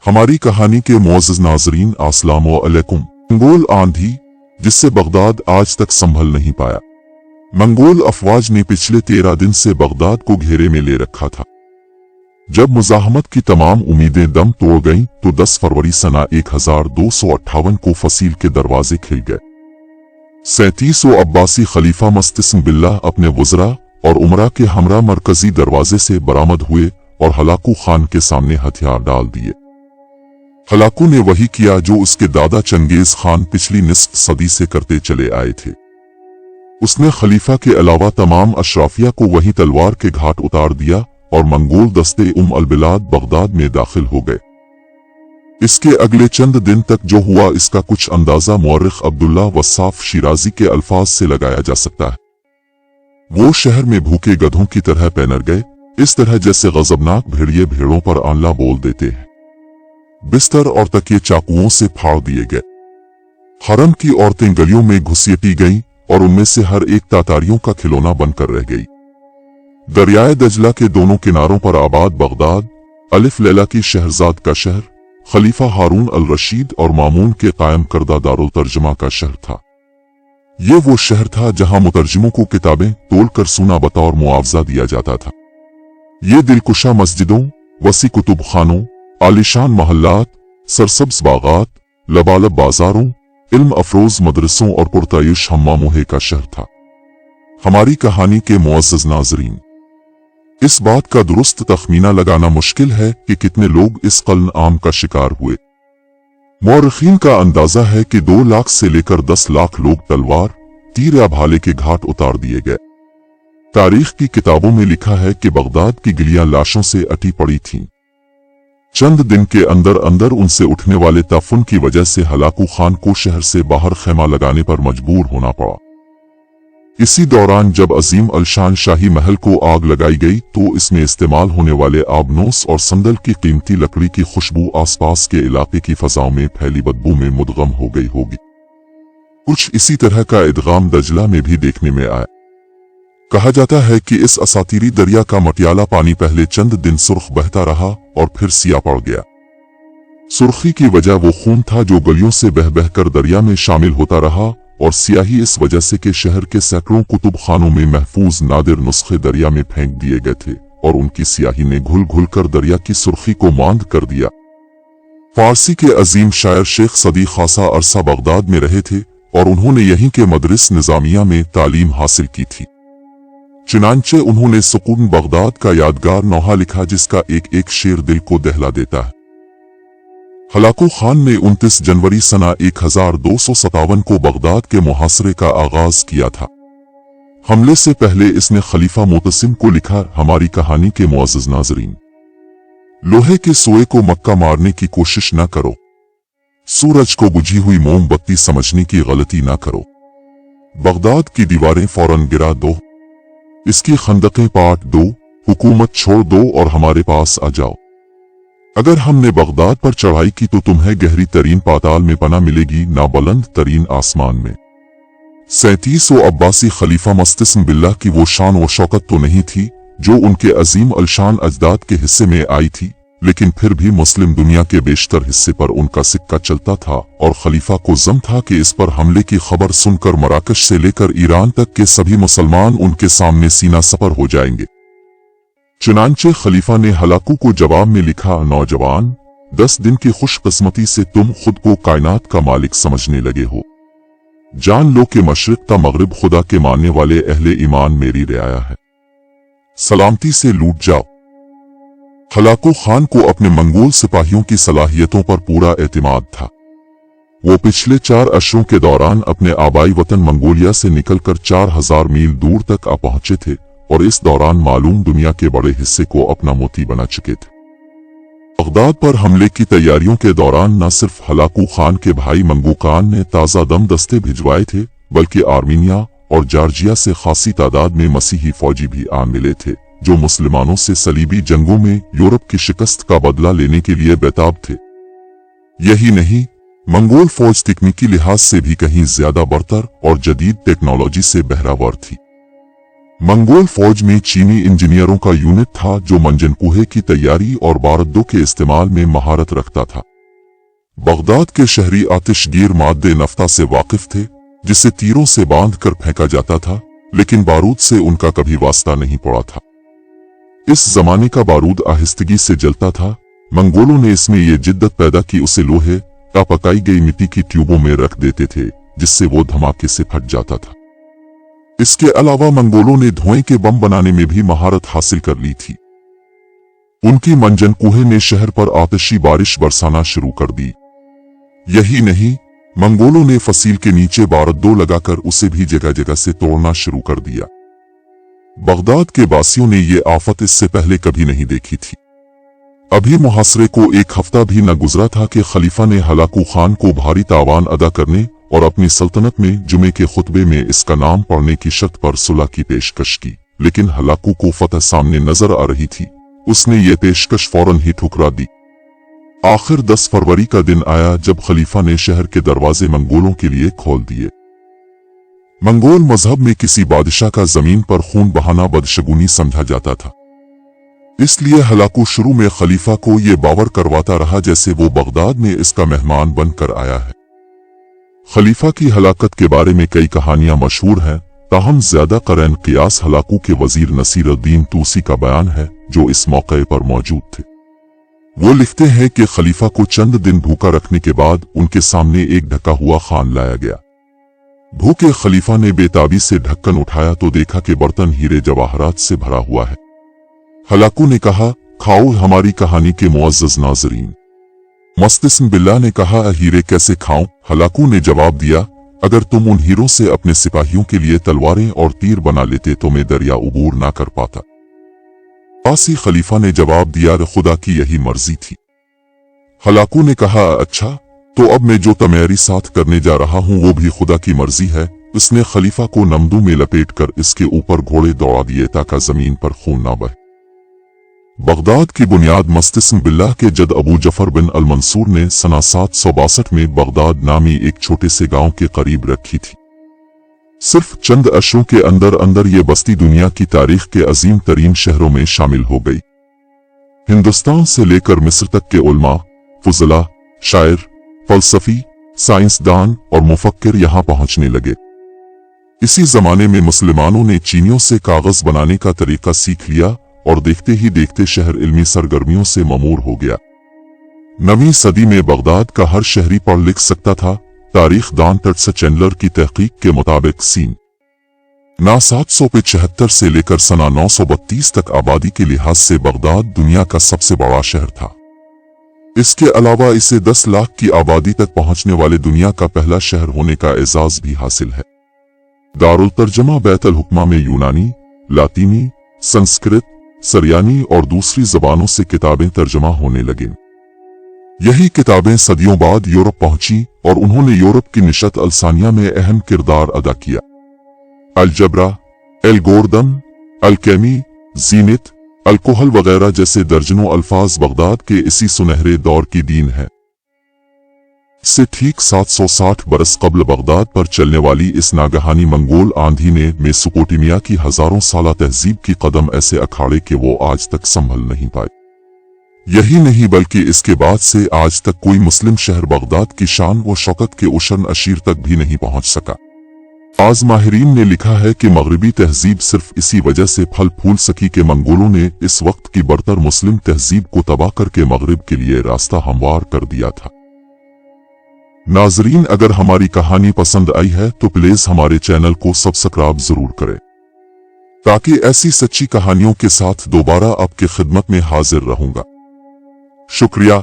हमारी कहानी के मुअज़्ज़ज़ नाज़रीन अस्सलामु अलैकुम। मंगोल आंधी जिससे बगदाद आज तक संभल नहीं पाया। मंगोल अफवाज ने पिछले 13 दिन से बगदाद को घेरे में ले रखा था। जब मुज़ाहमत की तमाम उम्मीदें दम तोड़ गईं तो 10 फरवरी सना 1258 को फसील के दरवाजे खिल गए। 37 अब्बासी खलीफा मस्तिस्म बिल्लाह अपने वज़रा और उमरा के हमरा मरकजी दरवाजे से बरामद हुए और हलाकू खान के सामने हथियार डाल दिए। हलाकू ने वही किया जो उसके दादा चंगेज खान पिछली निस्फ सदी से करते चले आए थे। उसने खलीफा के अलावा तमाम अशराफिया को वही तलवार के घाट उतार दिया और मंगोल दस्ते अल-बिलाद बगदाद में दाखिल हो गए। इसके अगले चंद दिन तक जो हुआ इसका कुछ अंदाजा मुअर्रिख अब्दुल्ला वस्साफ शिराजी के अल्फाज से लगाया जा सकता है। वो शहर में भूखे गधों की तरह पैनर गए, इस तरह जैसे गजबनाक भेड़िए भेड़ों पर आंला बोल देते हैं। बिस्तर और तकिए चाकुओं से फाड़ दिए गए। हरम की औरतें गलियों में घुसियटी गईं और उनमें से हर एक तातारियों का खिलौना बनकर रह गई। दरियाए दजला के दोनों किनारों पर आबाद बगदाद अलिफ लैला की शहरजाद का शहर, खलीफा हारून अल रशीद और मामून के कायम करदा दारुल तर्जमा का शहर था। ये वो शहर था जहां मुतर्जिमों को किताबें तोलकर सूना बतौर मुआवजा दिया जाता था। ये दिलकुशा मस्जिदों, वसी कुतुब खानों, आलिशान महल्लात, सरसब्ज बागात, लबालब बाजारों, इल्म अफरोज मदरसों और पुरतायुश हम्मामोहे का शहर था। हमारी कहानी के मुअज़्ज़ज़ नाज़रीन, इस बात का दुरुस्त तखमीना लगाना मुश्किल है कि कितने लोग इस क़ल्न आम का शिकार हुए। मौरखीन का अंदाजा है कि 2 लाख से लेकर 10 लाख लोग तलवार, तीर या भाले के घाट उतार दिए गए। तारीख की किताबों में लिखा है कि बगदाद की गलियां लाशों से अटी पड़ी थीं। चंद दिन के अंदर अंदर उनसे उठने वाले ताफुन की वजह से हलाकू खान को शहर से बाहर खैमा लगाने पर मजबूर होना पड़ा। इसी दौरान जब अजीम अलशान शाही महल को आग लगाई गई तो इसमें इस्तेमाल होने वाले आबनोस और संदल की कीमती लकड़ी की खुशबू आसपास के इलाके की फजाओं में फैली बदबू में मुदगम हो गई होगी। कुछ इसी तरह का इदगाम दजला में भी देखने में आया। कहा जाता है कि इस असातीरी दरिया का मटियाला पानी पहले चंद दिन सुर्ख बहता रहा और फिर सिया पड़ गया। सुर्खी की वजह वो खून था जो गलियों से बह बहकर दरिया में शामिल होता रहा, और सियाही इस वजह से कि शहर के सैकड़ों कुतुब खानों में महफूज नादिर नुस्खे दरिया में फेंक दिए गए थे और उनकी सियाही ने घुल घुल कर दरिया की सुर्खी को मांद कर दिया। फारसी के अजीम शायर शेख सदी खासा अरसा बगदाद में रहे थे और उन्होंने यहीं के मदरस निजामिया में तालीम हासिल की थी। चुनांचे उन्होंने सुकून बगदाद का यादगार नोहा लिखा जिसका एक एक शेर दिल को दहला देता है। हलाकू खान ने 29 जनवरी सना 1257 को बगदाद के मुहासरे का आगाज किया था। हमले से पहले इसने खलीफा मोतसिम को लिखा, हमारी कहानी के मुअज़्ज़ज़ नाज़रीन, लोहे के सोए को मक्का मारने की कोशिश न करो, सूरज को बुझी हुई मोमबत्ती समझने की गलती न करो। बगदाद की दीवारें फौरन गिरा दो, इसकी खंदकें पाट दो, हुकूमत छोड़ दो और हमारे पास आ जाओ। अगर हमने बगदाद पर चढ़ाई की तो तुम्हें गहरी तरीन पाताल में पनाह मिलेगी, ना बुलंद तरीन आसमान में। 37 अब्बासी खलीफा मस्तिस्म बिल्लाह की वो शान व शौकत तो नहीं थी जो उनके अजीम अलशान अजदाद के हिस्से में आई थी, लेकिन फिर भी मुस्लिम दुनिया के बेशतर हिस्से पर उनका सिक्का चलता था और खलीफा को ज़म था कि इस पर हमले की खबर सुनकर मराकश से लेकर ईरान तक के सभी मुसलमान उनके सामने सीना सपर हो जाएंगे। चुनांचे खलीफा ने हलाकू को जवाब में लिखा, नौजवान, 10 दिन की खुशकिस्मती से तुम खुद को कायनात का मालिक समझने लगे हो। जान लो कि मशरिक ता मगरिब खुदा के मानने वाले अहले ईमान मेरी रियाया है, सलामती से लूट जाओ। हलाकू खान को अपने मंगोल सिपाहियों की सलाहियतों पर पूरा एतमाद था। वो पिछले 4 अशरों के दौरान अपने आबाई वतन मंगोलिया से निकलकर 4000 मील दूर तक आ पहुंचे थे और इस दौरान मालूम दुनिया के बड़े हिस्से को अपना मोती बना चुके थे। बगदाद पर हमले की तैयारियों के दौरान न सिर्फ हलाकू खान के भाई मंगूकान ने ताज़ा दम दस्ते भिजवाए थे, बल्कि आर्मीनिया और जॉर्जिया से खासी तादाद में मसीही फौजी भी आ मिले थे जो मुसलमानों से सलीबी जंगों में यूरोप की शिकस्त का बदला लेने के लिए बेताब थे। यही नहीं, मंगोल फौज तकनीकी लिहाज से भी कहीं ज्यादा बरतर और जदीद टेक्नोलॉजी से बहरावर थी। मंगोल फौज में चीनी इंजीनियरों का यूनिट था जो मंजनकुहे की तैयारी और बारूदों के इस्तेमाल में महारत रखता था। बगदाद के शहरी आतिशगीर मादे नफ्ता से वाकिफ थे, जिसे तीरों से बांधकर फेंका जाता था, लेकिन बारूद से उनका कभी वास्ता नहीं पड़ा था। इस जमाने का बारूद आहिस्तगी से जलता था। मंगोलों ने इसमें यह जिद्दत पैदा की उसे लोहे या पकाई गई मिट्टी की ट्यूबों में रख देते थे, जिससे वो धमाके से फट जाता था। इसके अलावा मंगोलों ने धुएं के बम बनाने में भी महारत हासिल कर ली थी। उनकी मंजनकुहे ने शहर पर आतिशी बारिश बरसाना शुरू कर दी। यही नहीं, मंगोलों ने फसील के नीचे बारूदों लगाकर उसे भी जगह जगह से तोड़ना शुरू कर दिया। बगदाद के वासियों ने ये आफत इससे पहले कभी नहीं देखी थी। अभी मुहासरे को एक हफ्ता भी न गुजरा था कि खलीफा ने हलाकू खान को भारी तावान अदा करने और अपनी सल्तनत में जुमे के खुतबे में इसका नाम पढ़ने की शर्त पर सुलह की पेशकश की, लेकिन हलाकू को फतह सामने नजर आ रही थी। उसने ये पेशकश फौरन ही ठुकरा दी। आखिर 10 फरवरी का दिन आया जब खलीफा ने शहर के दरवाजे मंगोलों के लिए खोल दिए। मंगोल मजहब में किसी बादशाह का जमीन पर खून बहाना बदशगुनी समझा जाता था। इसलिए हलाकू शुरू में खलीफा को यह बावर करवाता रहा जैसे वो बगदाद में इसका मेहमान बनकर आया है। खलीफा की हलाकत के बारे में कई कहानियां मशहूर हैं, ताहम ज्यादा करैन कियास हलाकू के वजीर नसीरुद्दीन तूसी का बयान है, जो इस मौके पर मौजूद थे। वो लिखते हैं कि खलीफा को चंद दिन भूखा रखने के बाद उनके सामने एक ढका हुआ खान लाया गया। भूखे खलीफा ने बेताबी से ढक्कन उठाया तो देखा कि बर्तन हीरे जवाहरात से भरा हुआ है। हलाकू ने कहा, खाओ हमारी कहानी के मुअज़्ज़ज़ नाज़रीन। मस्तिस्म बिल्लाह ने कहा, हीरे कैसे खाऊं? हलाकू ने जवाब दिया, अगर तुम उन हीरों से अपने सिपाहियों के लिए तलवारें और तीर बना लेते तो मैं दरिया उबूर ना कर पाता। आसी खलीफा ने जवाब दिया, खुदा की यही मर्जी थी। हलाकू ने कहा, अच्छा तो अब मैं जो तैयारी साथ करने जा रहा हूं वो भी खुदा की मर्जी है। उसने खलीफा को नमदू में लपेटकर इसके ऊपर घोड़े दौड़ा दिए ताकि जमीन पर खून ना बहे। बगदाद की बुनियाद मस्तिस्म बिल्लाह के जद अबू जफर बिन अल मंसूर ने सना 762 में बगदाद नामी एक छोटे से गांव के करीब रखी थी। सिर्फ चंद अशरों के अंदर अंदर ये बस्ती दुनिया की तारीख के अजीम तरीन शहरों में शामिल हो गई। हिंदुस्तान से लेकर मिस्र तक के उलमा, फुजला, शायर, फलसफी, साइंसदान और मुफक्किर यहाँ पहुंचने लगे। इसी जमाने में मुसलमानों ने चीनियों से कागज बनाने का तरीका सीख लिया और देखते ही देखते शहर इल्मी सरगर्मियों से ममूर हो गया। 9वीं सदी में बगदाद का हर शहरी पढ़ लिख सकता था। तारीख दान टर्ट्स चैंडलर की तहकीक के मुताबिक सीन ना 775 से लेकर सना 932 तक आबादी के लिहाज से बगदाद दुनिया का सबसे बड़ा शहर था। इसके अलावा इसे 10 लाख की आबादी तक पहुंचने वाले दुनिया का पहला शहर होने का एजाज भी हासिल है। दारुल तर्जमा बैतुल हुक्मा में यूनानी, लातीनी, संस्कृत, सरयानी और दूसरी जबानों से किताबें तर्जमा होने लगीं। यही किताबें सदियों बाद यूरोप पहुंची और उन्होंने यूरोप की निशत अलसानिया में अहम किरदार अदा किया। अलजबरा, एल्गोरिदम, अलकेमी, जीनित, अल्कोहल वगैरह जैसे दर्जनों अल्फाज बगदाद के इसी सुनहरे दौर की दीन है। से ठीक 760 बरस कबल बगदाद पर चलने वाली इस नागहानी मंगोल आंधी ने मेसोपोटामिया की हजारों साला तहजीब की कदम ऐसे अखाड़े कि वो आज तक संभल नहीं पाए। यही नहीं बल्कि इसके बाद से आज तक कोई मुस्लिम शहर बगदाद की शान व शौकत के उशन अशीर तक भी नहीं पहुंच सका। आज माहिरीन ने लिखा है कि मगरबी तहजीब सिर्फ इसी वजह से फल फूल सकी कि मंगोलों ने इस वक्त की बरतर मुस्लिम तहजीब को तबाह करके मगरिब के लिए रास्ता हमवार कर दिया था। नाजरीन, अगर हमारी कहानी पसंद आई है तो प्लीज हमारे चैनल को सब्सक्राइब जरूर करें, ताकि ऐसी सच्ची कहानियों के साथ दोबारा आपकी खिदमत में हाजिर रहूंगा। शुक्रिया।